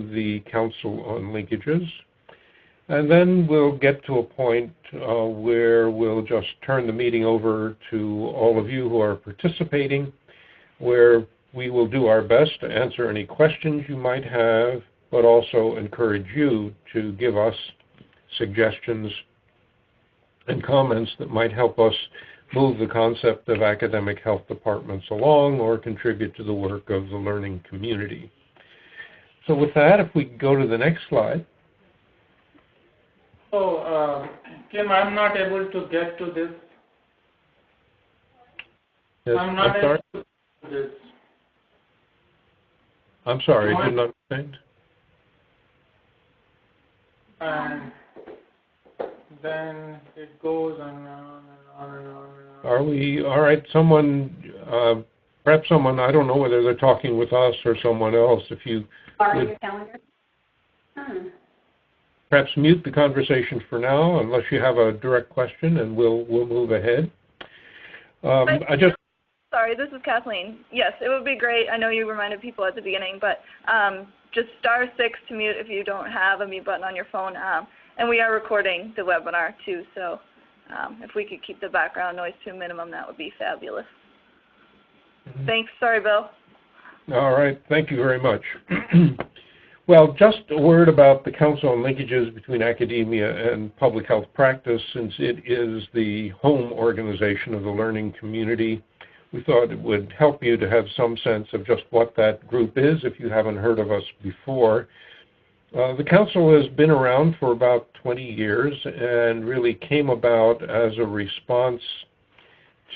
to the Council on Linkages. And then we'll get to a point where we'll just turn the meeting over to all of you who are participating, where we will do our best to answer any questions you might have, but also encourage you to give us suggestions and comments that might help us move the concept of academic health departments along or contribute to the work of the learning community. So with that, if we go to the next slide. So, Kim, I'm not able to get to this. Yes, I'm not able to get to this. I'm sorry, I didn't understand. And then it goes on and on and on and on. Are we, all right, someone, perhaps someone, I don't know whether they're talking with us or someone else, if you would Your calendar? perhaps mute the conversation for now, unless you have a direct question, and we'll move ahead. Sorry, this is Kathleen. Yes, it would be great. I know you reminded people at the beginning, but just *6 to mute if you don't have a mute button on your phone. And we are recording the webinar too, so if we could keep the background noise to a minimum, that would be fabulous. Thanks. Sorry, Bill. All right. Thank you very much. Well, just a word about the Council on Linkages between academia and public health practice, since it is the home organization of the learning community. We thought it would help you to have some sense of just what that group is if you haven't heard of us before. The Council has been around for about 20 years and really came about as a response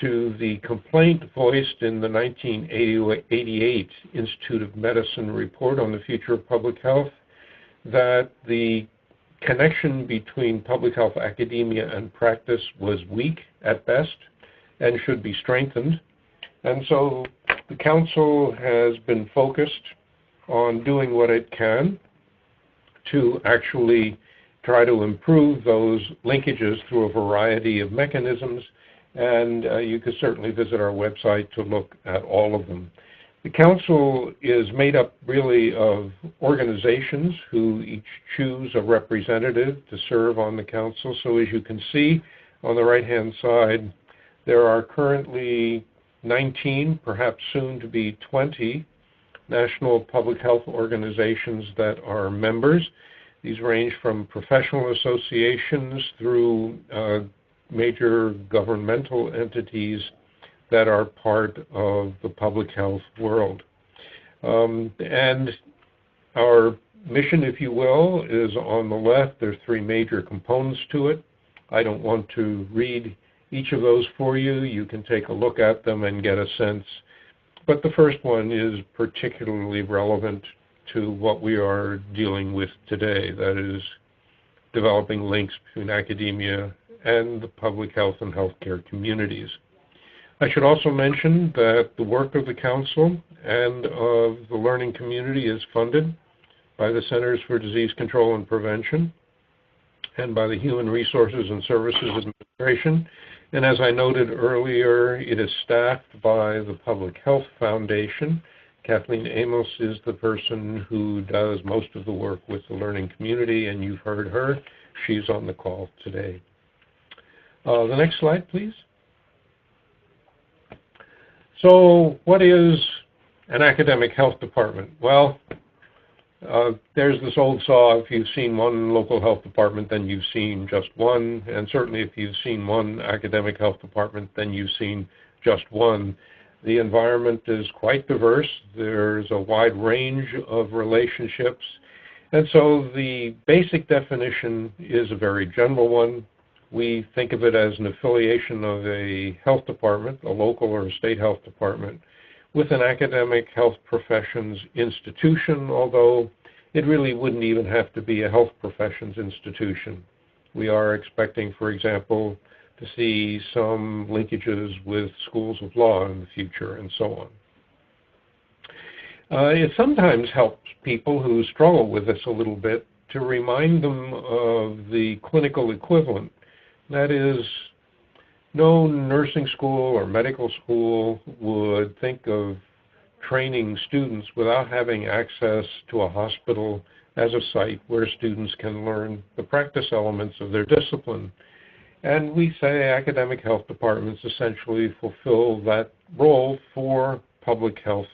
to the complaint voiced in the 1988 Institute of Medicine report on the future of public health that the connection between public health academia and practice was weak at best and should be strengthened. And so the Council has been focused on doing what it can to actually try to improve those linkages through a variety of mechanisms, and you can certainly visit our website to look at all of them. The Council is made up really of organizations who each choose a representative to serve on the Council. So as you can see on the right-hand side, there are currently 19, perhaps soon to be 20, national public health organizations that are members. These range from professional associations through major governmental entities that are part of the public health world. And our mission, if you will, is on the left. There's 3 major components to it. I don't want to read each of those for you. You can take a look at them and get a sense. But the first one is particularly relevant to what we are dealing with today, that is developing links between academia and the public health and healthcare communities. I should also mention that the work of the Council and of the learning community is funded by the Centers for Disease Control and Prevention and by the Human Resources and Services Administration. And as I noted earlier, it is staffed by the Public Health Foundation. Kathleen Amos is the person who does most of the work with the learning community, and you've heard her. She's on the call today. The next slide, please. So what is an academic health department? Well, there's this old saw, if you've seen one local health department, then you've seen just one, and certainly if you've seen one academic health department, then you've seen just one. The environment is quite diverse. There's a wide range of relationships, and so the basic definition is a very general one. We think of it as an affiliation of a health department, a local or a state health department, with an academic health professions institution, although it really wouldn't even have to be a health professions institution. We are expecting, for example, to see some linkages with schools of law in the future and so on. It sometimes helps people who struggle with this a little bit to remind them of the clinical equivalent. That is, no nursing school or medical school would think of training students without having access to a hospital as a site where students can learn the practice elements of their discipline. And we say academic health departments essentially fulfill that role for public health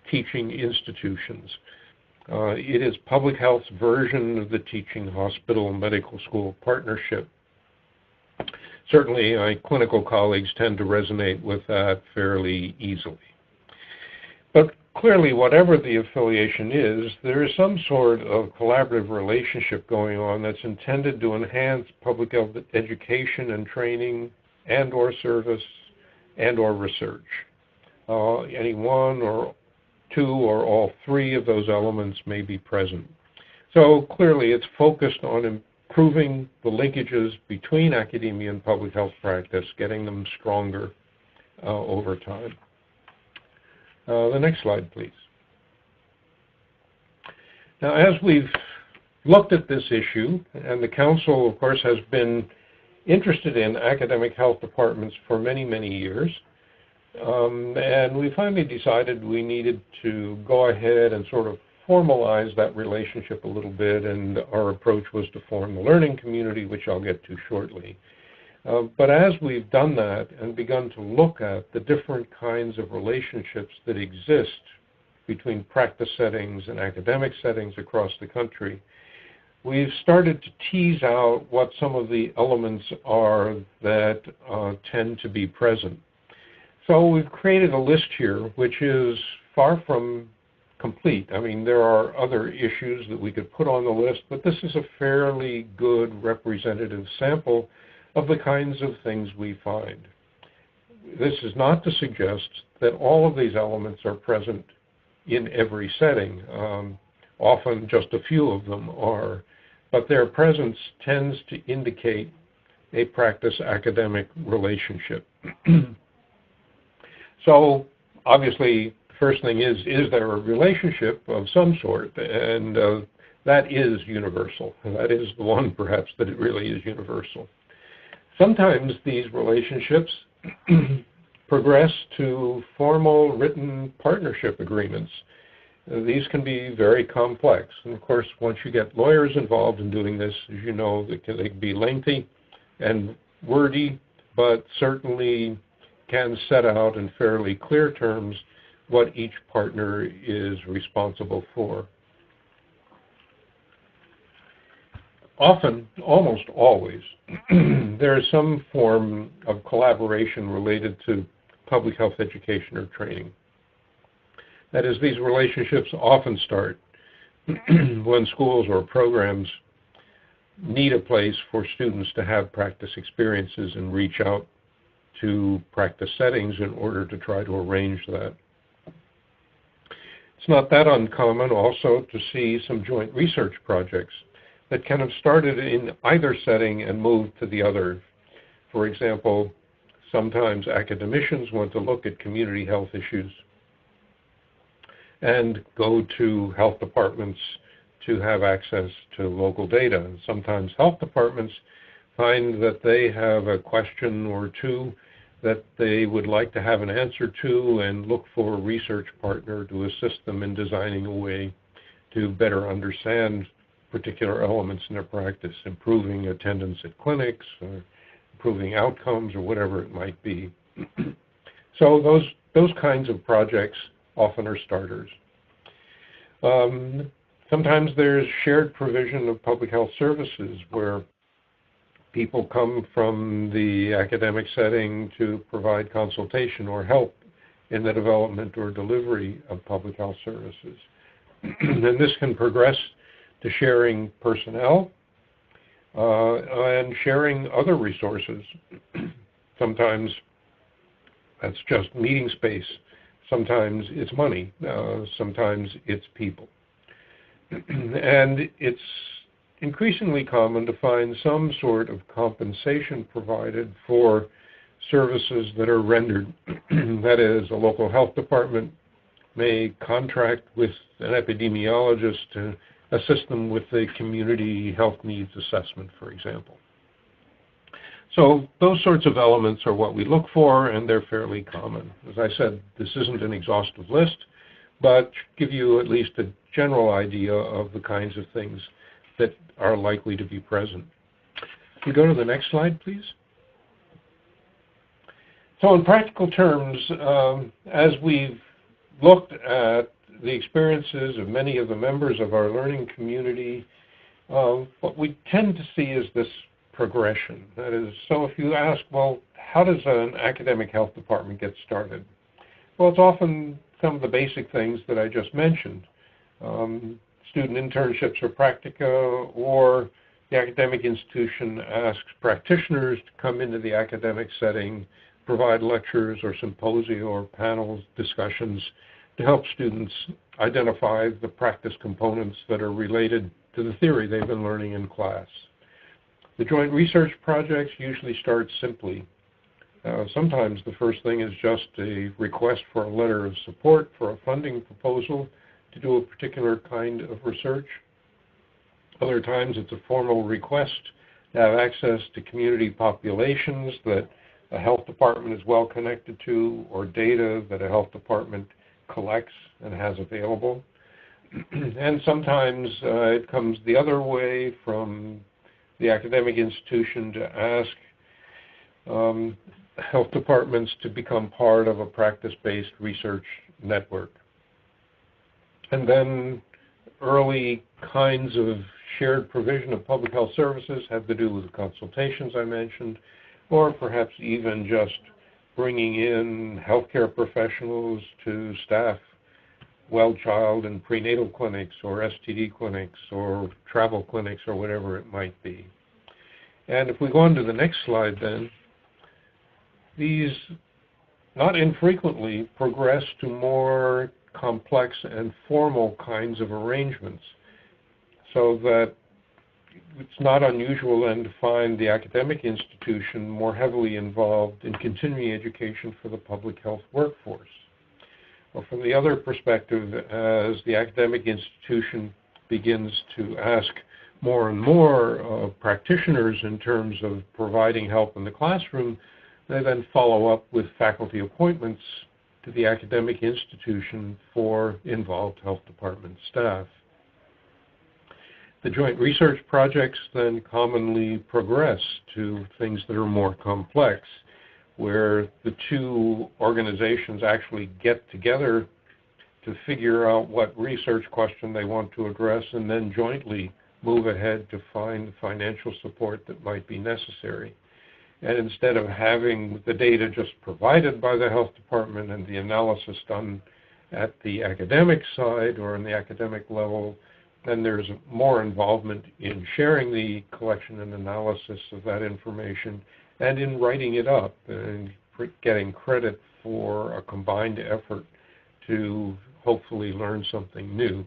teaching institutions. It is public health's version of the teaching hospital medical school partnership. Certainly, my clinical colleagues tend to resonate with that fairly easily. But clearly, whatever the affiliation is, there is some sort of collaborative relationship going on that's intended to enhance public health education and training and or service and or research. Any one or two or all three of those elements may be present. So clearly, it's focused on improving the linkages between academia and public health practice, getting them stronger over time. The next slide, please. Now, as we've looked at this issue, and the Council, of course, has been interested in academic health departments for many, many years, and we finally decided we needed to go ahead and sort of formalize that relationship a little bit, and our approach was to form the learning community, which I'll get to shortly. But as we've done that and begun to look at the different kinds of relationships that exist between practice settings and academic settings across the country, we've started to tease out what some of the elements are that tend to be present. So we've created a list here, which is far from complete. I mean, there are other issues that we could put on the list, but this is a fairly good representative sample of the kinds of things we find. This is not to suggest that all of these elements are present in every setting. Often just a few of them are, but their presence tends to indicate a practice-academic relationship. So obviously, first thing is there a relationship of some sort? And that is universal. That is the one, perhaps, that it really is universal. Sometimes these relationships progress to formal written partnership agreements. These can be very complex. And of course, once you get lawyers involved in doing this, as you know, they can be lengthy and wordy, but certainly can set out in fairly clear terms what each partner is responsible for. Often, almost always, there is some form of collaboration related to public health education or training. That is, these relationships often start when schools or programs need a place for students to have practice experiences and reach out to practice settings in order to try to arrange that. It's not that uncommon also to see some joint research projects that can have started in either setting and moved to the other. For example, sometimes academicians want to look at community health issues and go to health departments to have access to local data. And sometimes health departments find that they have a question or two that they would like to have an answer to and look for a research partner to assist them in designing a way to better understand particular elements in their practice, improving attendance at clinics, or improving outcomes, or whatever it might be. So those kinds of projects often are starters. Sometimes there's shared provision of public health services where people come from the academic setting to provide consultation or help in the development or delivery of public health services. And this can progress to sharing personnel and sharing other resources. Sometimes that's just meeting space. Sometimes it's money. Sometimes it's people. And it's increasingly common to find some sort of compensation provided for services that are rendered. That is, a local health department may contract with an epidemiologist to assist them with the community health needs assessment, for example. So those sorts of elements are what we look for, and they're fairly common. As I said, this isn't an exhaustive list, but give you at least a general idea of the kinds of things that are likely to be present. If we go to the next slide, please. So in practical terms, as we've looked at the experiences of many of the members of our learning community, what we tend to see is this progression. That is, so if you ask, well, how does an academic health department get started? Well, it's often some of the basic things that I just mentioned. Student internships or practica, or the academic institution asks practitioners to come into the academic setting, provide lectures or symposia or panels, discussions to help students identify the practice components that are related to the theory they've been learning in class. The joint research projects usually start simply. Sometimes the first thing is just a request for a letter of support for a funding proposal to do a particular kind of research. Other times it's a formal request to have access to community populations that a health department is well connected to, or data that a health department collects and has available. And sometimes it comes the other way, from the academic institution to ask health departments to become part of a practice-based research network. And then early kinds of shared provision of public health services have to do with the consultations I mentioned, or perhaps even just bringing in healthcare professionals to staff well child and prenatal clinics or STD clinics or travel clinics or whatever it might be. And if we go on to the next slide then, these not infrequently progress to more complex and formal kinds of arrangements, so that it's not unusual then to find the academic institution more heavily involved in continuing education for the public health workforce. Or from the other perspective, as the academic institution begins to ask more and more practitioners in terms of providing help in the classroom, they then follow up with faculty appointments to the academic institution for involved health department staff. The joint research projects then commonly progress to things that are more complex, where the two organizations actually get together to figure out what research question they want to address, and then jointly move ahead to find the financial support that might be necessary. And instead of having the data just provided by the health department and the analysis done at the academic side or in the academic level, then there's more involvement in sharing the collection and analysis of that information and in writing it up and getting credit for a combined effort to hopefully learn something new.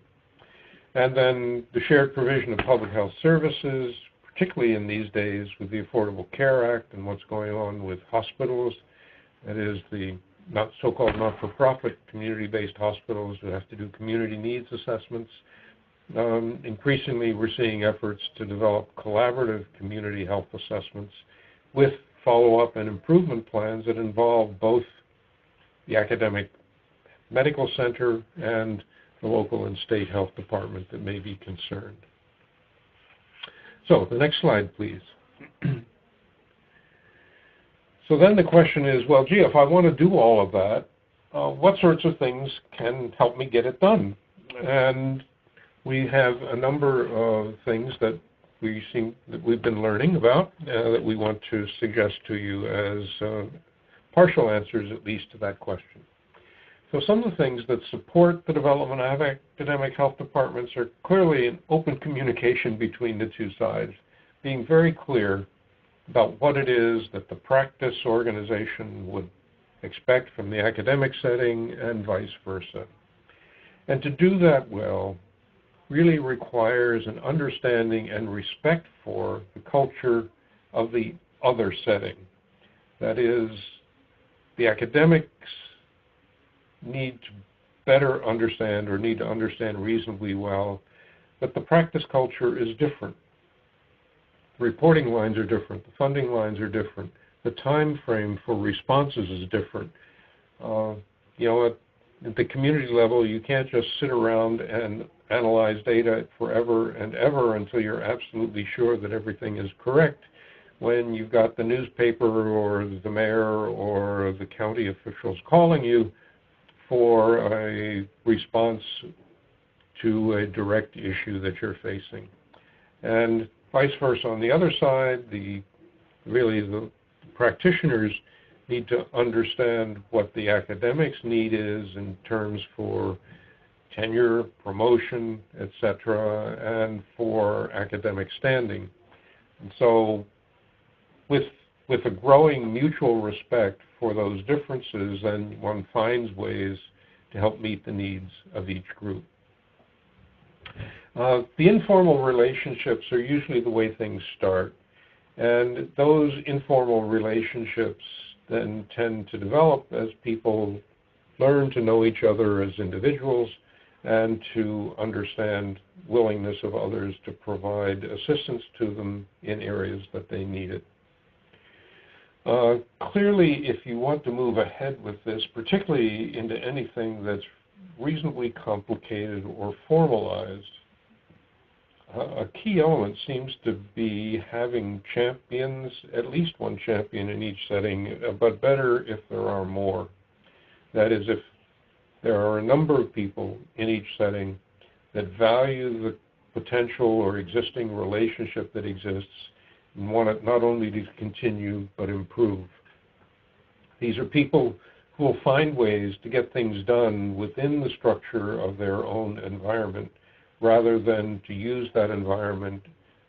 And then the shared provision of public health services, particularly in these days with the Affordable Care Act and what's going on with hospitals, that is the so-called not-for-profit community-based hospitals that have to do community needs assessments. Increasingly, we're seeing efforts to develop collaborative community health assessments with follow-up and improvement plans that involve both the academic medical center and the local and state health department that may be concerned. So the next slide, please. So then the question is, well, gee, if I want to do all of that, what sorts of things can help me get it done? And we have a number of things that we've been learning about that we want to suggest to you as partial answers, at least, to that question. So some of the things that support the development of academic health departments are clearly an open communication between the two sides, being very clear about what it is that the practice organization would expect from the academic setting and vice versa. And to do that well really requires an understanding and respect for the culture of the other setting. That is, the academics need to better understand, or need to understand reasonably well, that the practice culture is different. reporting lines are different, the funding lines are different, the time frame for responses is different. You know, at the community level, you can't just sit around and analyze data forever and ever until you're absolutely sure that everything is correct, when you've got the newspaper or the mayor or the county officials calling you for a response to a direct issue that you're facing. And vice versa on the other side, really the practitioners need to understand what the academics' need is in terms for tenure, promotion, etc., and for academic standing. And so with a growing mutual respect for those differences, then one finds ways to help meet the needs of each group. The informal relationships are usually the way things start, and those informal relationships then tend to develop as people learn to know each other as individuals and to understand willingness of others to provide assistance to them in areas that they need it. Clearly, if you want to move ahead with this, particularly into anything that's reasonably complicated or formalized, a key element seems to be having champions, at least one champion in each setting, but better if there are more. That is, if there are a number of people in each setting that value the potential or existing relationship that exists and want it not only to continue but improve. These are people who will find ways to get things done within the structure of their own environment, rather than to use that environment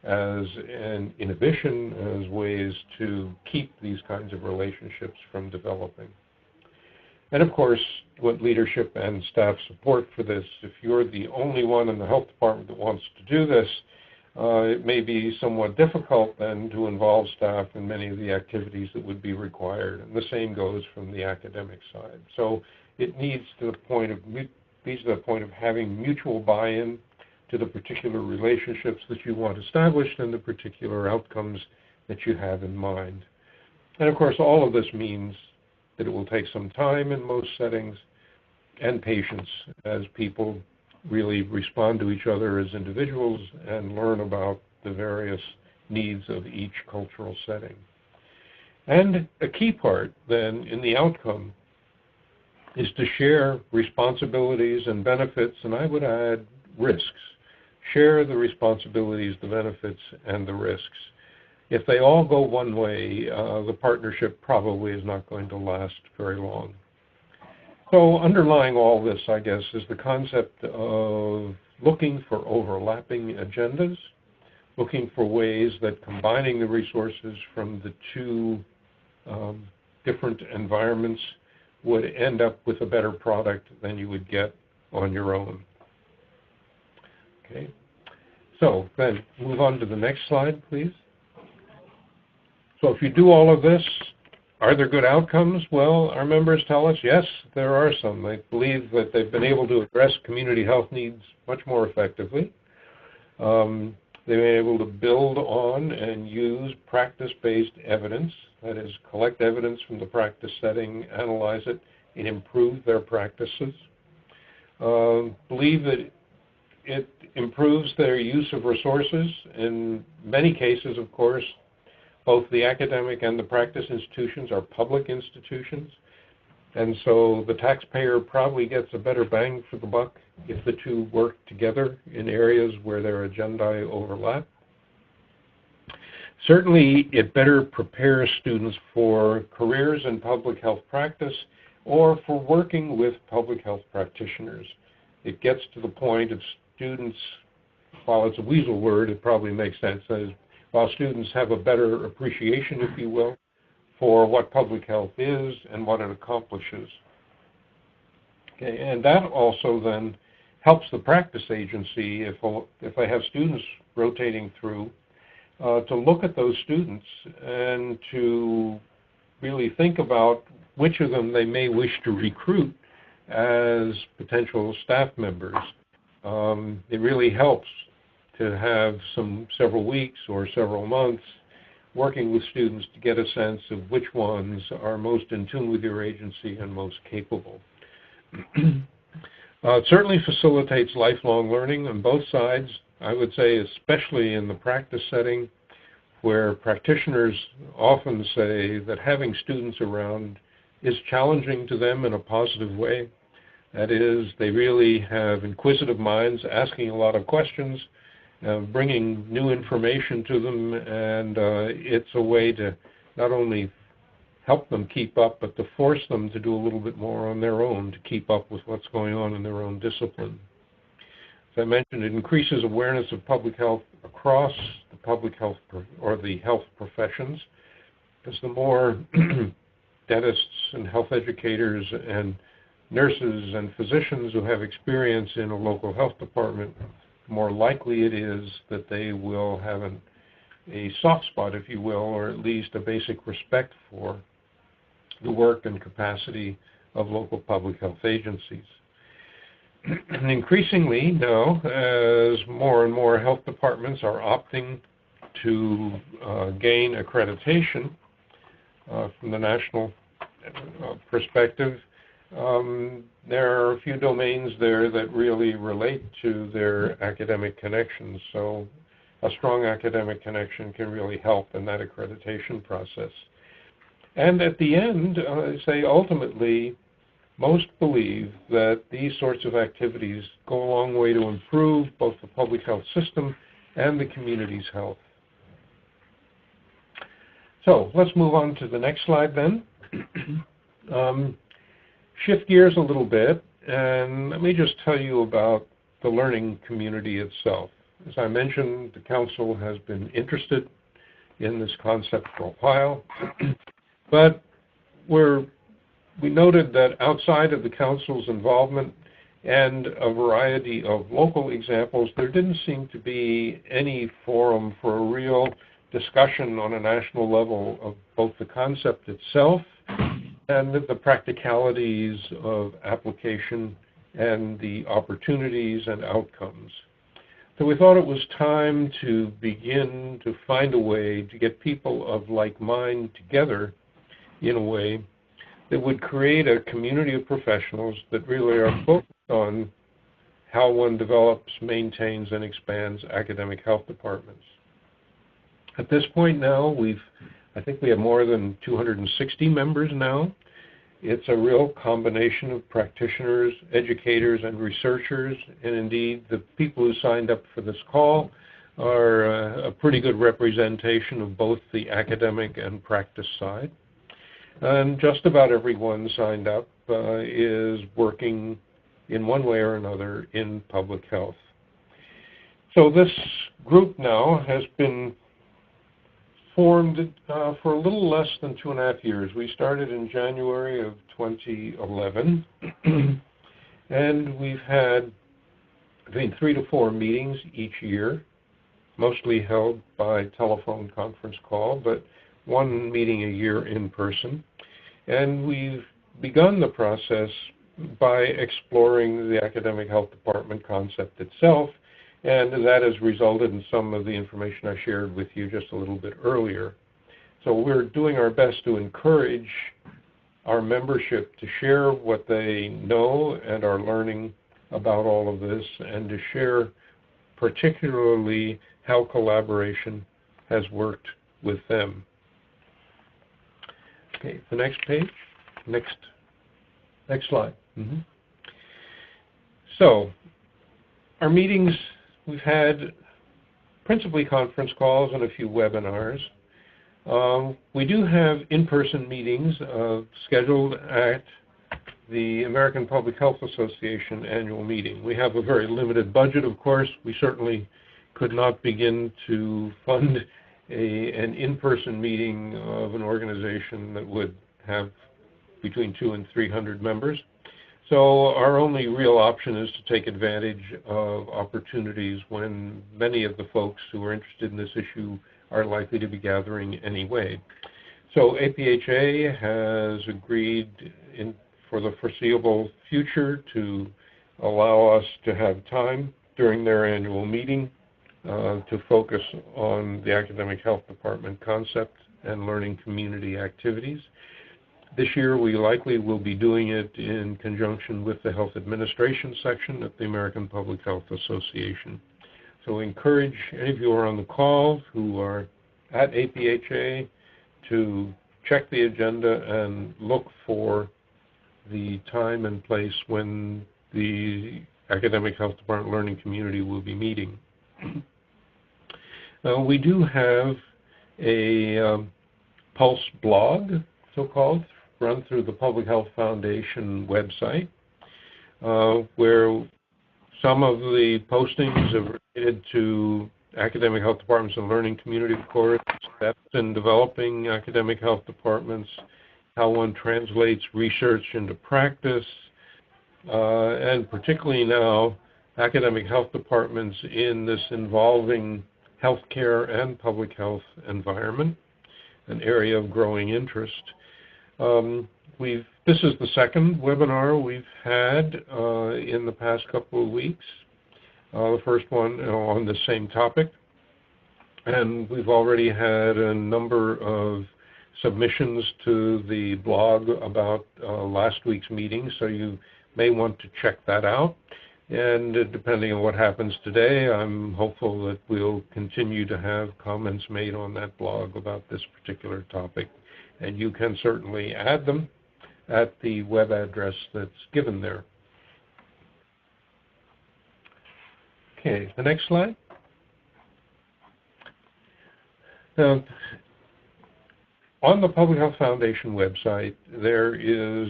as an inhibition, as ways to keep these kinds of relationships from developing. And of course, what leadership and staff support for this. If you're the only one in the health department that wants to do this, it may be somewhat difficult then to involve staff in many of the activities that would be required. And the same goes from the academic side. So it needs to the point of having mutual buy-in to the particular relationships that you want established and the particular outcomes that you have in mind. And of course, all of this means that it will take some time in most settings and patience as people really respond to each other as individuals and learn about the various needs of each cultural setting. And a key part then in the outcome is to share responsibilities and benefits, and I would add risks. Share the responsibilities, the benefits, and the risks. If they all go one way, the partnership probably is not going to last very long. So underlying all this, I guess, is the concept of looking for overlapping agendas, looking for ways that combining the resources from the two different environments would end up with a better product than you would get on your own. Okay, so then move on to the next slide, please. So if you do all of this, are there good outcomes? Well, our members tell us, yes, there are some. They believe that they've been able to address community health needs much more effectively. They've been able to build on and use practice-based evidence, that is, collect evidence from the practice setting, analyze it, and improve their practices. Believe that it improves their use of resources. In many cases, of course, both the academic and the practice institutions are public institutions, and so the taxpayer probably gets a better bang for the buck if the two work together in areas where their agendae overlap. Certainly, it better prepares students for careers in public health practice or for working with public health practitioners. It gets to the point of students, while it's a weasel word, it probably makes sense, while students have a better appreciation, if you will, for what public health is and what it accomplishes. Okay, and that also then helps the practice agency, if I have students rotating through, to look at those students and to really think about which of them they may wish to recruit as potential staff members. It really helps to have several weeks or several months working with students to get a sense of which ones are most in tune with your agency and most capable. It certainly facilitates lifelong learning on both sides. I would say especially in the practice setting, where practitioners often say that having students around is challenging to them in a positive way. That is, they really have inquisitive minds, asking a lot of questions, bringing new information to them, and it's a way to not only help them keep up, but to force them to do a little bit more on their own to keep up with what's going on in their own discipline. As I mentioned, it increases awareness of public health across the public health or the health professions, because the more dentists and health educators and nurses and physicians who have experience in a local health department, the more likely it is that they will have a soft spot, if you will, or at least a basic respect for the work and capacity of local public health agencies. And increasingly now, as more and more health departments are opting to gain accreditation from the national perspective, there are a few domains there that really relate to their academic connections. So a strong academic connection can really help in that accreditation process. And at the end, I say ultimately, most believe that these sorts of activities go a long way to improve both the public health system and the community's health. So let's move on to the next slide then. Shift gears a little bit, and let me just tell you about the learning community itself. As I mentioned, the Council has been interested in this concept for a while, but we noted that outside of the Council's involvement and a variety of local examples, there didn't seem to be any forum for a real discussion on a national level of both the concept itself and the practicalities of application and the opportunities and outcomes. So we thought it was time to begin to find a way to get people of like mind together in a way that would create a community of professionals that really are focused on how one develops, maintains, and expands academic health departments. At this point now, I think we have more than 260 members now. It's a real combination of practitioners, educators, and researchers, and indeed the people who signed up for this call are a pretty good representation of both the academic and practice side. And just about everyone signed up is working in one way or another in public health. So this group now has been formed for a little less than 2.5 years. We started in January of 2011, and we've had, I think, 3 to 4 meetings each year, mostly held by telephone conference call, but 1 meeting a year in person. And we've begun the process by exploring the academic health department concept itself, and that has resulted in some of the information I shared with you just a little bit earlier. So we're doing our best to encourage our membership to share what they know and are learning about all of this, and to share particularly how collaboration has worked with them. Okay, the next page. Next slide. So our meetings, we've had principally conference calls and a few webinars. We do have in-person meetings scheduled at the American Public Health Association annual meeting. We have a very limited budget, of course. We certainly could not begin to fund an in-person meeting of an organization that would have between 200 and 300 members. So our only real option is to take advantage of opportunities when many of the folks who are interested in this issue are likely to be gathering anyway. So APHA has agreed for the foreseeable future to allow us to have time during their annual meeting to focus on the academic health department concept and learning community activities. This year we likely will be doing it in conjunction with the Health Administration section at the American Public Health Association. So I encourage any of you who are on the call who are at APHA to check the agenda and look for the time and place when the Academic Health Department Learning Community will be meeting. We do have a Pulse blog, so-called, run through the Public Health Foundation website, where some of the postings are related to academic health departments and learning community, of course, steps in developing academic health departments, how one translates research into practice, and particularly now, academic health departments in this involving healthcare and public health environment, an area of growing interest. This is the second webinar we've had in the past couple of weeks. The first one on the same topic. And we've already had a number of submissions to the blog about last week's meeting, so you may want to check that out. And depending on what happens today, I'm hopeful that we'll continue to have comments made on that blog about this particular topic. And you can certainly add them at the web address that's given there. Okay, the next slide. Now, on the Public Health Foundation website, there is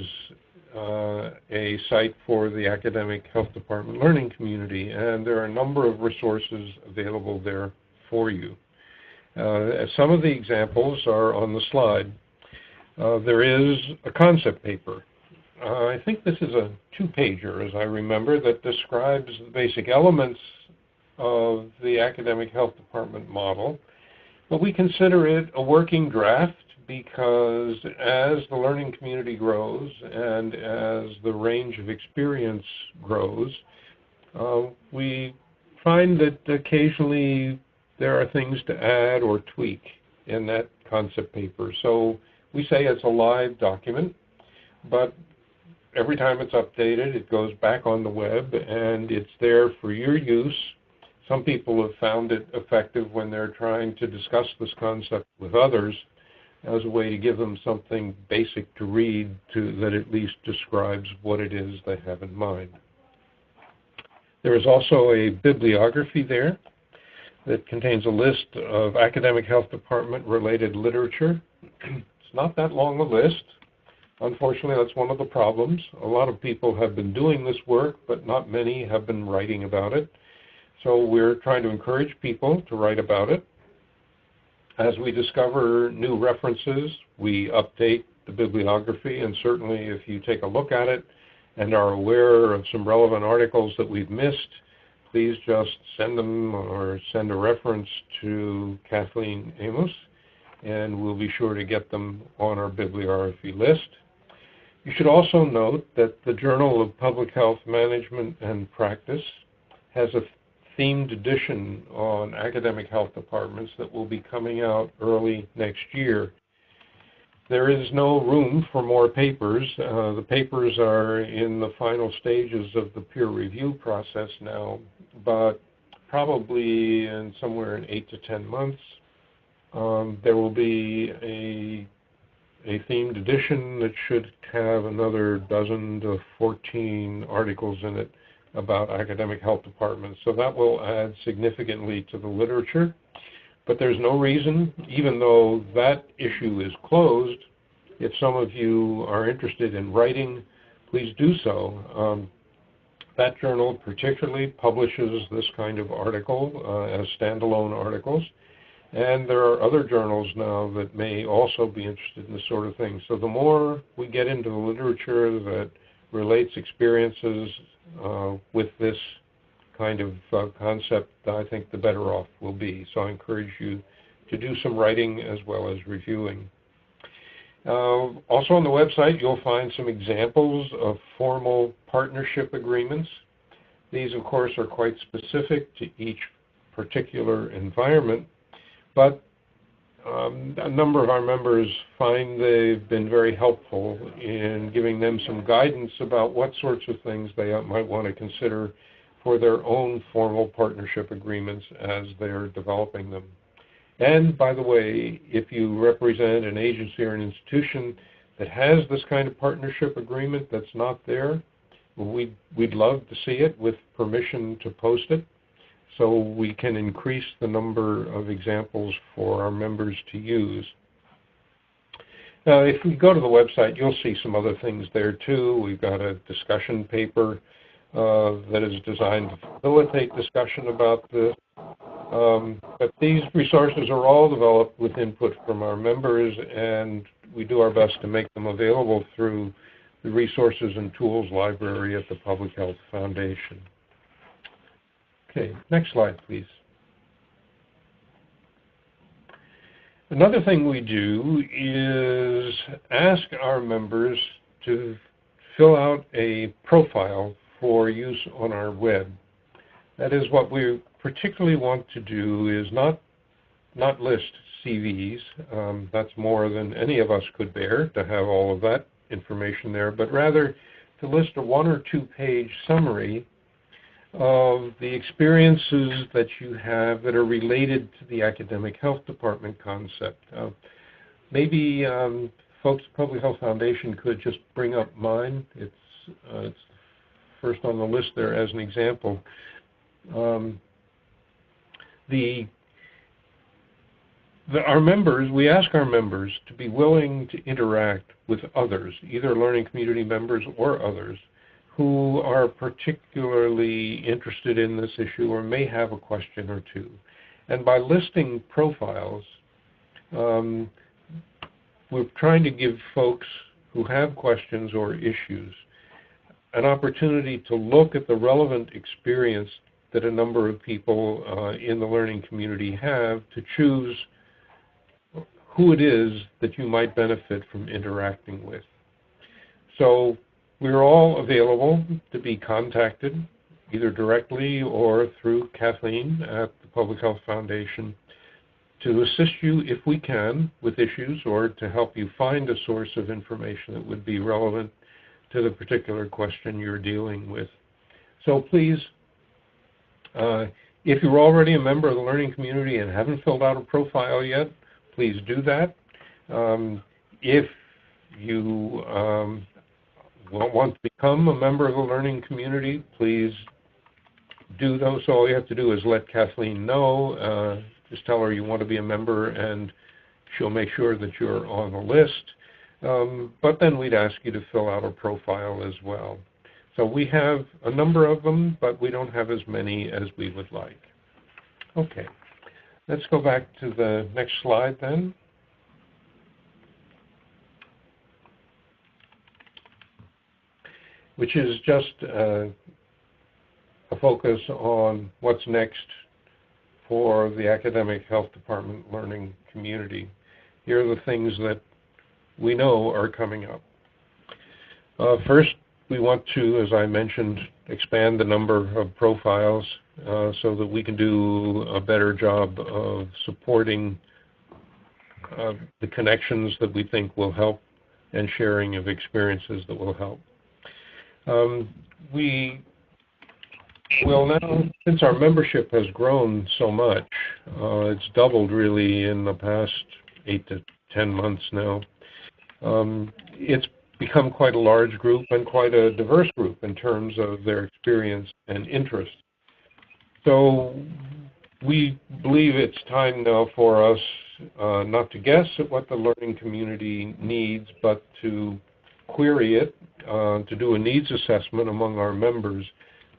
a site for the Academic Health Department Learning Community, and there are a number of resources available there for you. Some of the examples are on the slide. There is a concept paper. I think this is a two-pager, as I remember, that describes the basic elements of the Academic Health Department model. But we consider it a working draft because as the learning community grows and as the range of experience grows, we find that occasionally there are things to add or tweak in that concept paper. So we say it's a live document, but every time it's updated, it goes back on the web and it's there for your use. Some people have found it effective when they're trying to discuss this concept with others as a way to give them something basic to read that at least describes what it is they have in mind. There is also a bibliography there that contains a list of academic health department related literature. It's not that long a list. Unfortunately, that's one of the problems. A lot of people have been doing this work, but not many have been writing about it. So we're trying to encourage people to write about it. As we discover new references, we update the bibliography, and certainly if you take a look at it and are aware of some relevant articles that we've missed, please just send them or send a reference to Kathleen Amos, and we'll be sure to get them on our bibliography list. You should also note that the Journal of Public Health Management and Practice has a themed edition on academic health departments that will be coming out early next year. There is no room for more papers. The papers are in the final stages of the peer review process now, but probably somewhere in 8 to 10 months, there will be a themed edition that should have another 12 to 14 articles in it about academic health departments. So that will add significantly to the literature. But there's no reason, even though that issue is closed, if some of you are interested in writing, please do so. That journal particularly publishes this kind of article as standalone articles. And there are other journals now that may also be interested in this sort of thing. So the more we get into the literature that relates experiences with this kind of concept, I think the better off we'll be. So I encourage you to do some writing as well as reviewing. Also on the website, you'll find some examples of formal partnership agreements. These, of course, are quite specific to each particular environment, but a number of our members find they've been very helpful in giving them some guidance about what sorts of things they might want to consider for their own formal partnership agreements as they're developing them. And by the way, if you represent an agency or an institution that has this kind of partnership agreement that's not there, we'd love to see it with permission to post it, so we can increase the number of examples for our members to use. Now, if we go to the website, you'll see some other things there too. We've got a discussion paper that is designed to facilitate discussion about this. But these resources are all developed with input from our members, and we do our best to make them available through the Resources and Tools Library at the Public Health Foundation. Okay, next slide, please. Another thing we do is ask our members to fill out a profile for use on our web. That is, what we particularly want to do is not list CVs. That's more than any of us could bear to have all of that information there, but rather to list a 1 or 2 page summary of the experiences that you have that are related to the academic health department concept. Maybe folks at Public Health Foundation could just bring up mine. It's first on the list there as an example. We ask our members to be willing to interact with others, either learning community members or others, who are particularly interested in this issue or may have a question or two. And by listing profiles, we're trying to give folks who have questions or issues an opportunity to look at the relevant experience that a number of people in the learning community have to choose who it is that you might benefit from interacting with. So we're all available to be contacted, either directly or through Kathleen at the Public Health Foundation, to assist you if we can with issues or to help you find a source of information that would be relevant to the particular question you're dealing with. So please, if you're already a member of the learning community and haven't filled out a profile yet, please do that. If you want to become a member of the learning community, please do those. So all you have to do is let Kathleen know. Just tell her you want to be a member, and she'll make sure that you're on the list. But then we'd ask you to fill out a profile as well. So we have a number of them, but we don't have as many as we would like. Okay, let's go back to the next slide then. Which is just a focus on what's next for the academic health department learning community. Here are the things that we know are coming up. First, we want to, as I mentioned, expand the number of profiles so that we can do a better job of supporting the connections that we think will help and sharing of experiences that will help. We will now, since our membership has grown so much, it's doubled really in the past 8 to 10 months now, it's become quite a large group and quite a diverse group in terms of their experience and interest. So we believe it's time now for us not to guess at what the learning community needs, but to query it, to do a needs assessment among our members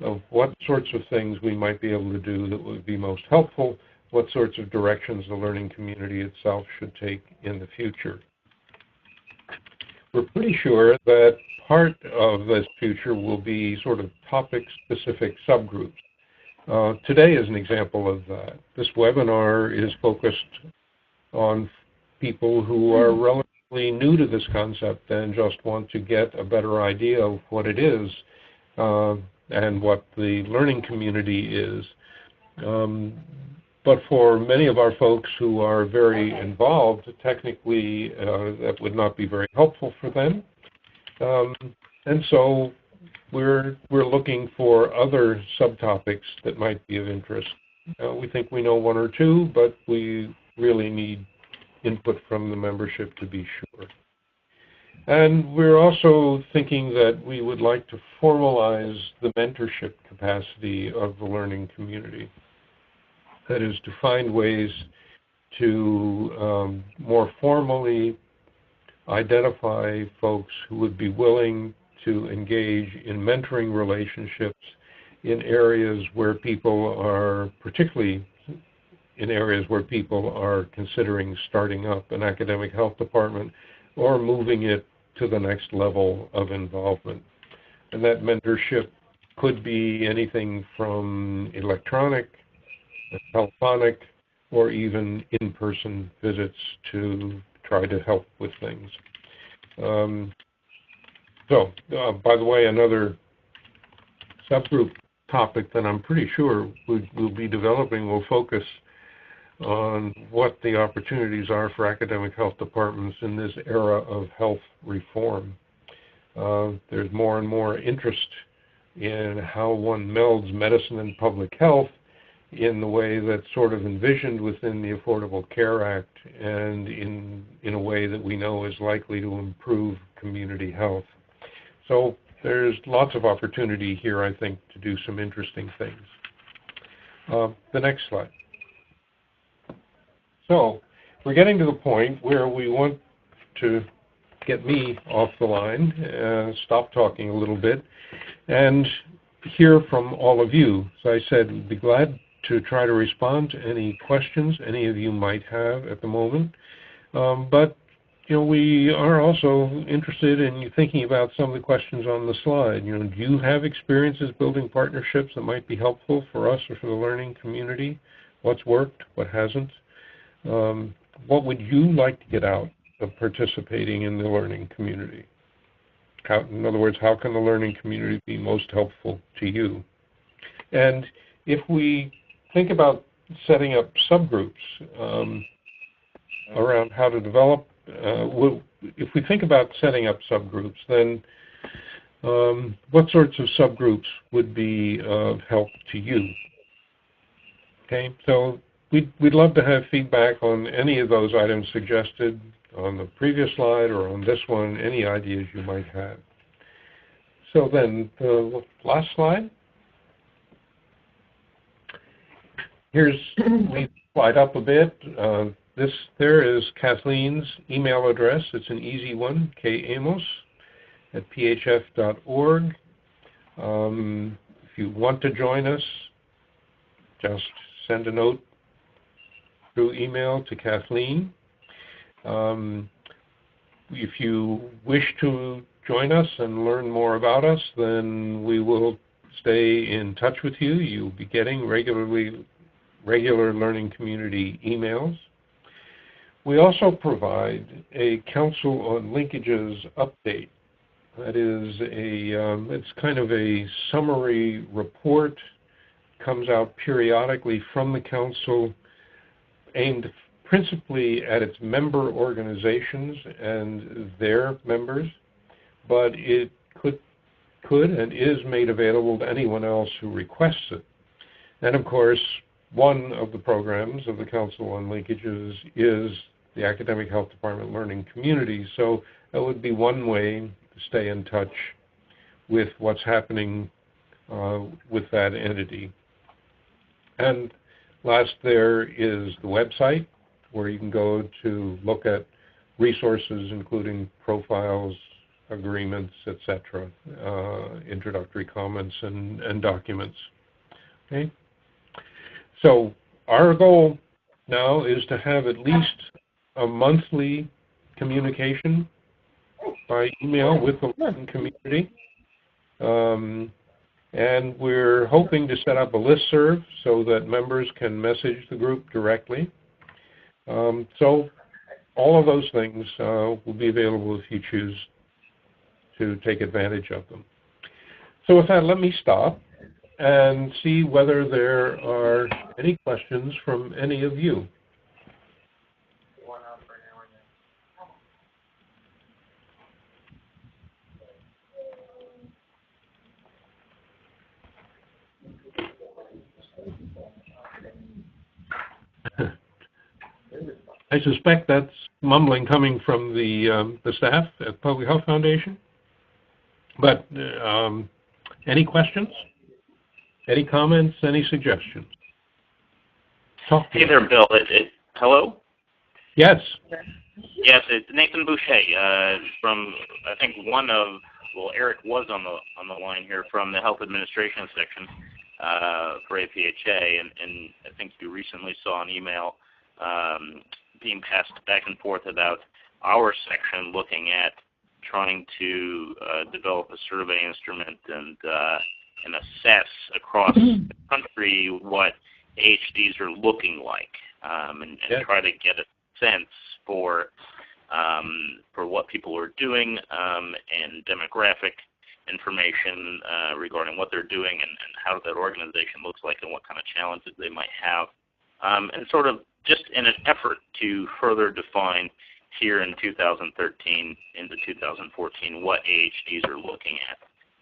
of what sorts of things we might be able to do that would be most helpful, what sorts of directions the learning community itself should take in the future. We're pretty sure that part of this future will be sort of topic-specific subgroups. Today is an example of that. This webinar is focused on people who are relatively new to this concept and just want to get a better idea of what it is and what the learning community is. but for many of our folks who are very involved, technically that would not be very helpful for them. And so we're looking for other subtopics that might be of interest. We think we know one or two, but we really need input from the membership to be sure. And we're also thinking that we would like to formalize the mentorship capacity of the learning community. That is, to find ways to more formally identify folks who would be willing to engage in mentoring relationships in areas where people are, particularly in areas where people are considering starting up an academic health department or moving it to the next level of involvement. And that mentorship could be anything from electronic, telephonic, or even in-person visits to try to help with things. By the way, another subgroup topic that I'm pretty sure we'll be developing will focus on what the opportunities are for academic health departments in this era of health reform. There's more and more interest in how one melds medicine and public health in the way that's sort of envisioned within the Affordable Care Act and in a way that we know is likely to improve community health. So there's lots of opportunity here, I think, to do some interesting things. The next slide. So we're getting to the point where we want to get me off the line, stop talking a little bit, and hear from all of you. So I said we'd be glad to try to respond to any questions any of you might have at the moment. But we are also interested in thinking about some of the questions on the slide. Do you have experiences building partnerships that might be helpful for us or for the learning community? What's worked? What hasn't? What would you like to get out of participating in the learning community? In other words, how can the learning community be most helpful to you? And if we think about setting up subgroups around how to develop, if we think about setting up subgroups, then what sorts of subgroups would be of help to you? Okay, so we'd love to have feedback on any of those items suggested on the previous slide or on this one, any ideas you might have. So then, the last slide. Here's, we slide up a bit. There is Kathleen's email address. It's an easy one, kamos@phf.org. If you want to join us, just send a note through email to Kathleen. If you wish to join us and learn more about us, then we will stay in touch with you. You'll be getting regular learning community emails. We also provide a Council on Linkages update. That is it's kind of a summary report, comes out periodically from the Council, aimed principally at its member organizations and their members, but it could and is made available to anyone else who requests it. And of course, one of the programs of the Council on Linkages is the Academic Health Department Learning Community, so that would be one way to stay in touch with what's happening with that entity. And last, there is the website where you can go to look at resources including profiles, agreements, etc., introductory comments, and documents. Okay? So our goal now is to have at least a monthly communication by email with the learning community. And we're hoping to set up a listserv so that members can message the group directly. So all of those things will be available if you choose to take advantage of them. So with that, let me stop and see whether there are any questions from any of you. I suspect that's mumbling coming from the staff at Public Health Foundation. But any questions? Any comments? Any suggestions? Hey there, Bill. Hello? Yes. Yes, it's Nathan Boucher from, I think Eric was on the line here from the Health Administration section for APHA, and I think you recently saw an email being passed back and forth about our section looking at trying to develop a survey instrument and assess across the country what AHDs are looking like, and try to get a sense for what people are doing and demographic information regarding what they're doing and how that organization looks like and what kind of challenges they might have, and sort of just in an effort to further define here in 2013 into 2014 what AHDs are looking at,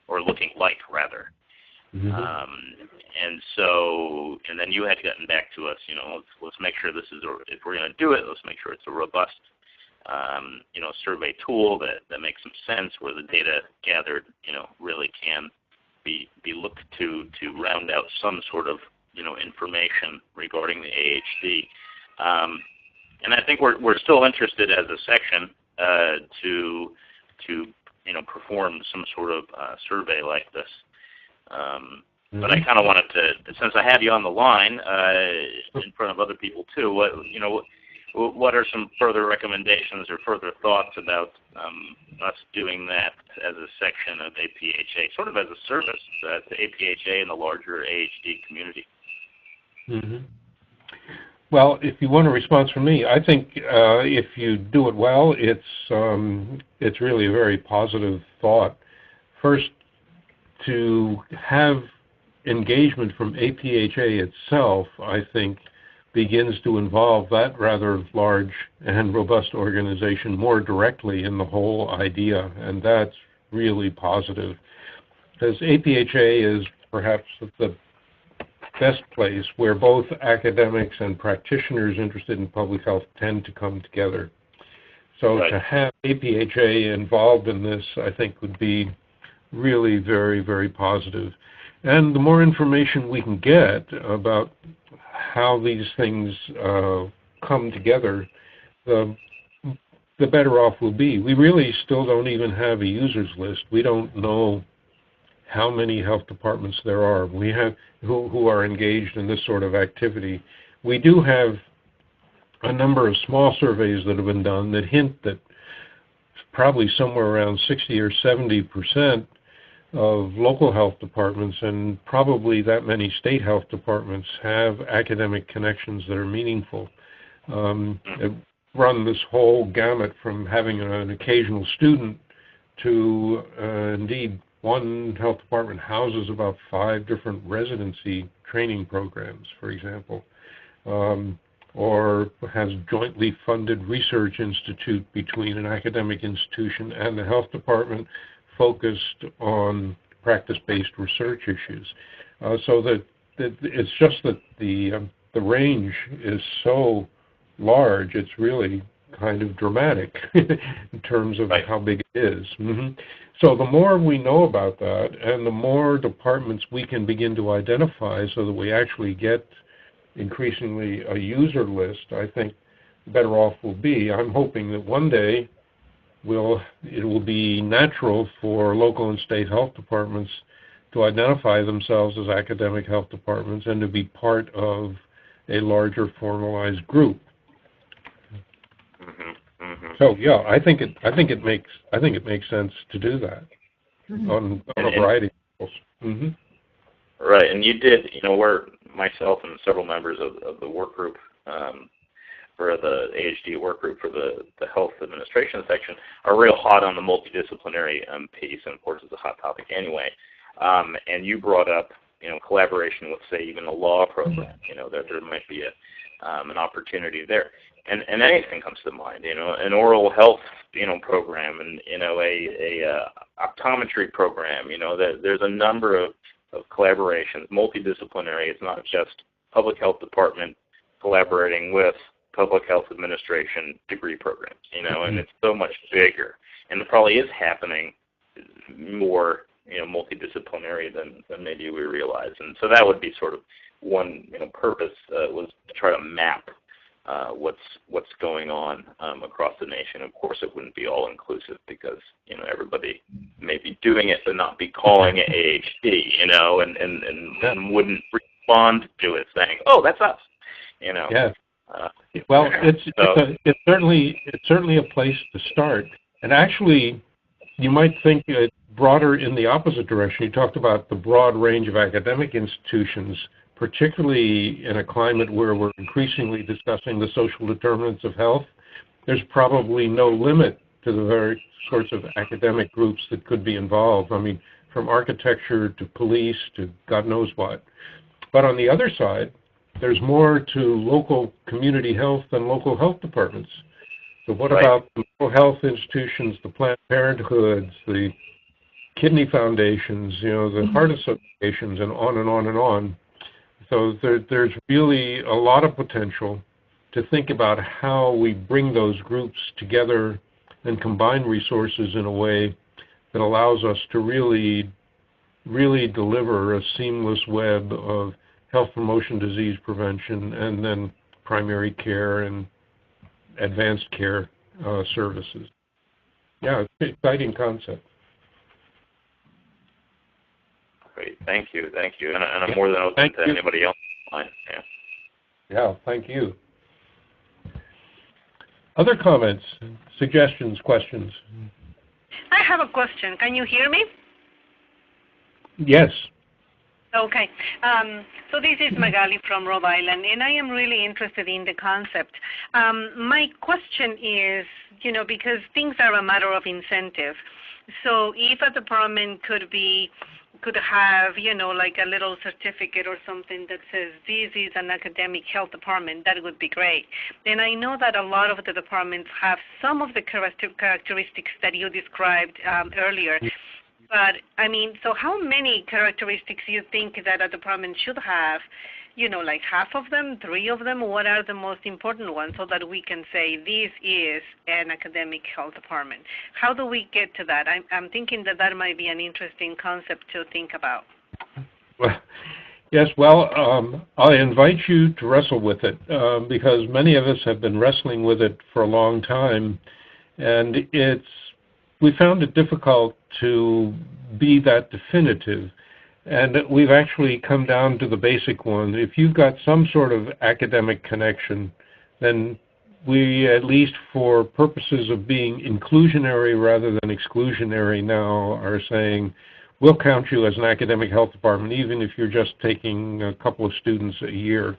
or looking like rather. Mm-hmm. And then you had gotten back to us, let's make sure this is, if we're going to do it, let's make sure it's a robust, survey tool that makes some sense, where the data gathered, really can be looked to round out some sort of, information regarding the AHD. And I think we're still interested as a section to perform some sort of survey like this. But I kind of wanted to, since I have you on the line in front of other people too, what are some further recommendations or further thoughts about us doing that as a section of APHA, sort of as a service to APHA and the larger AHD community? Mm-hmm. Well, if you want a response from me, I think if you do it well, it's really a very positive thought. First, to have engagement from APHA itself, I think, begins to involve that rather large and robust organization more directly in the whole idea, and that's really positive. Because APHA is perhaps the best place where both academics and practitioners interested in public health tend to come together. So right. To have APHA involved in this, I think, would be really very, very positive. And the more information we can get about how these things come together, the better off we'll be. We really still don't even have a users list. We don't know how many health departments there are who are engaged in this sort of activity. We do have a number of small surveys that have been done that hint that probably somewhere around 60 or 70% of local health departments and probably that many state health departments have academic connections that are meaningful. It run this whole gamut from having an occasional student to indeed one health department houses about 5 different residency training programs, for example, or has jointly funded research institute between an academic institution and the health department focused on practice-based research issues. So that it's just that the range is so large, it's really kind of dramatic in terms of right. how big it is. Mm-hmm. So the more we know about that and the more departments we can begin to identify so that we actually get increasingly a user list, I think better off we'll be. I'm hoping that one day it will be natural for local and state health departments to identify themselves as academic health departments and to be part of a larger formalized group. Mm-hmm. Mm-hmm. So yeah, I think it makes sense to do that on a variety of levels. Mm-hmm. Right, and you did. We're myself and several members of the work group. For the AHD work group for the health administration section are real hot on the multidisciplinary piece, and of course it's a hot topic anyway. And you brought up collaboration with, say, even a law program, that there might be an opportunity there. And anything comes to mind, an oral health, program, and, a optometry program, there's a number of collaborations, multidisciplinary. It's not just public health department collaborating with public health administration degree programs, and it's so much bigger. And it probably is happening more, multidisciplinary than maybe we realize. And so that would be sort of one, purpose was to try to map what's going on across the nation. Of course, it wouldn't be all inclusive because everybody may be doing it but not be calling it AHD, and wouldn't respond to it saying, "Oh, that's us," Yeah. Well, it's certainly a place to start. And actually, you might think it broader in the opposite direction. You talked about the broad range of academic institutions, particularly in a climate where we're increasingly discussing the social determinants of health. There's probably no limit to the very sorts of academic groups that could be involved. I mean, from architecture to police to God knows what. But on the other side, there's more to local community health than local health departments. So what about the mental health institutions, the Planned Parenthoods, the kidney foundations, the heart associations, and on and on and on. So there's really a lot of potential to think about how we bring those groups together and combine resources in a way that allows us to really deliver a seamless web of health promotion, disease prevention, and then primary care and advanced care services. Yeah, it's an exciting concept. Great, thank you. And I'm more than open to anybody else. Yeah, thank you. Other comments, suggestions, questions? I have a question. Can you hear me? Yes. Okay. So this is Magali from Rhode Island, and I am really interested in the concept. My question is, because things are a matter of incentive. So if a department could have, like a little certificate or something that says this is an academic health department, that would be great. And I know that a lot of the departments have some of the characteristics that you described earlier. But, I mean, so how many characteristics do you think that a department should have? Like half of them, 3 of them? What are the most important ones so that we can say this is an academic health department? How do we get to that? I'm thinking that might be an interesting concept to think about. Well, yes, I invite you to wrestle with it because many of us have been wrestling with it for a long time, and we found it difficult to be that definitive. And we've actually come down to the basic one. If you've got some sort of academic connection, then we, at least for purposes of being inclusionary rather than exclusionary now, are saying we'll count you as an academic health department even if you're just taking a couple of students a year.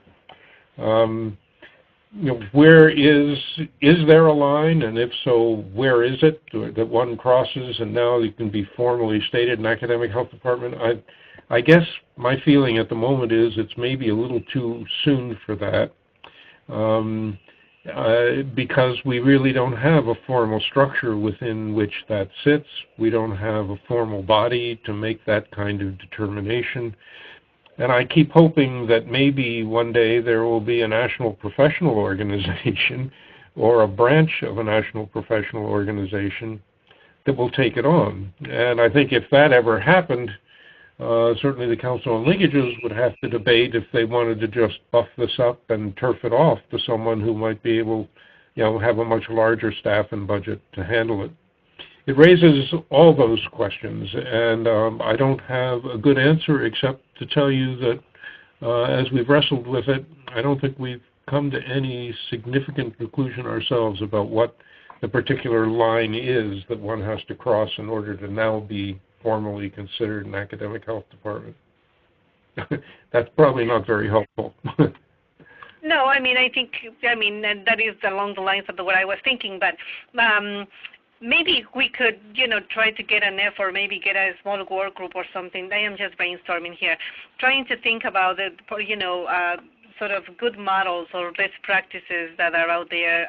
Where is there a line, and if so, where is it that one crosses and now you can be formally stated an academic health department? I guess my feeling at the moment is it's maybe a little too soon for that because we really don't have a formal structure within which that sits. We don't have a formal body to make that kind of determination. And I keep hoping that maybe one day there will be a national professional organization or a branch of a national professional organization that will take it on. And I think if that ever happened, certainly the Council on Linkages would have to debate if they wanted to just buff this up and turf it off to someone who might be able, have a much larger staff and budget to handle it. It raises all those questions, and I don't have a good answer except to tell you that as we've wrestled with it, I don't think we've come to any significant conclusion ourselves about what the particular line is that one has to cross in order to now be formally considered an academic health department. That's probably not very helpful. No, I think that is along the lines of what I was thinking, but maybe we could, try to get an effort, maybe get a small work group or something. I am just brainstorming here, trying to think about it, sort of good models or best practices that are out there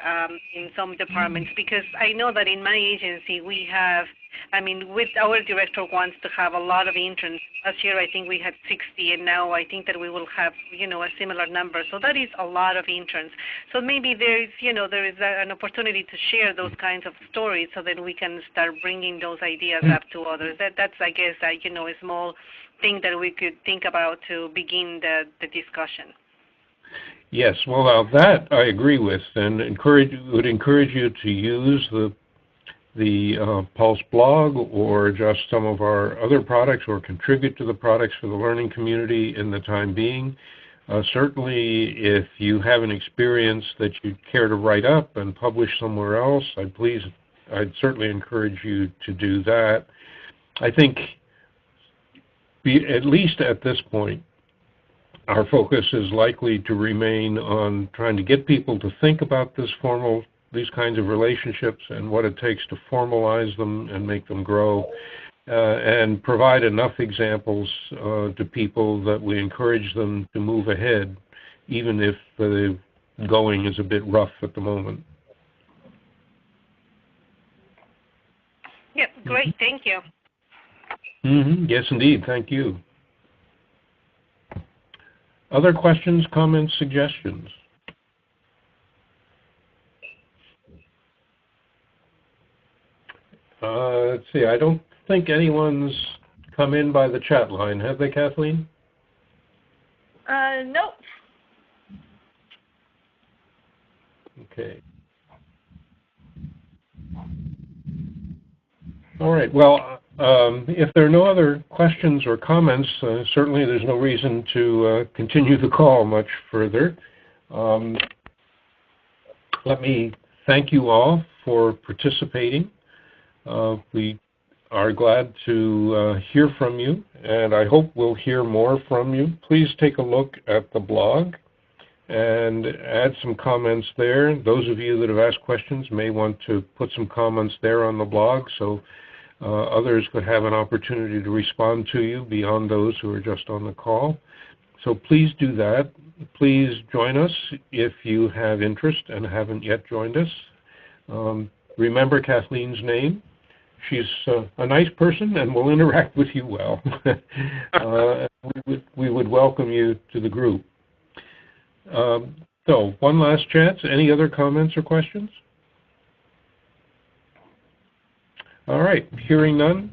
in some departments, because I know that in my agency we have, with our director wants to have a lot of interns. Last year I think we had 60, and now I think that we will have, a similar number. So that is a lot of interns. So maybe there is an opportunity to share those kinds of stories so that we can start bringing those ideas up to others. That's I guess, a small thing that we could think about to begin the discussion. Yes, well, that I agree with, and would encourage you to use the Pulse blog or just some of our other products, or contribute to the products for the learning community in the time being. Certainly, if you have an experience that you'd care to write up and publish somewhere else, I'd certainly encourage you to do that. I think, at least at this point, our focus is likely to remain on trying to get people to think about these kinds of relationships and what it takes to formalize them and make them grow, and provide enough examples to people that we encourage them to move ahead, even if the going is a bit rough at the moment. Yep, great, thank you. Yes, indeed, thank you. Other questions, comments, suggestions? Let's see, I don't think anyone's come in by the chat line, have they, Kathleen? Nope. Okay. All right, well, if there are no other questions or comments, certainly there's no reason to continue the call much further. Let me thank you all for participating. We are glad to hear from you, and I hope we'll hear more from you. Please take a look at the blog and add some comments there. Those of you that have asked questions may want to put some comments there on the blog, so others could have an opportunity to respond to you beyond those who are just on the call. So please do that. Please join us if you have interest and haven't yet joined us. Remember Kathleen's name. She's a nice person and will interact with you well. We would welcome you to the group. So one last chance. Any other comments or questions? All right, hearing none,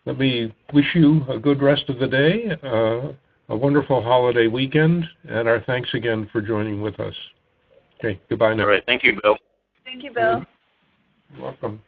let me wish you a good rest of the day, a wonderful holiday weekend, and our thanks again for joining with us. Okay, goodbye now. All right, thank you, Bill. Thank you, Bill. You're welcome.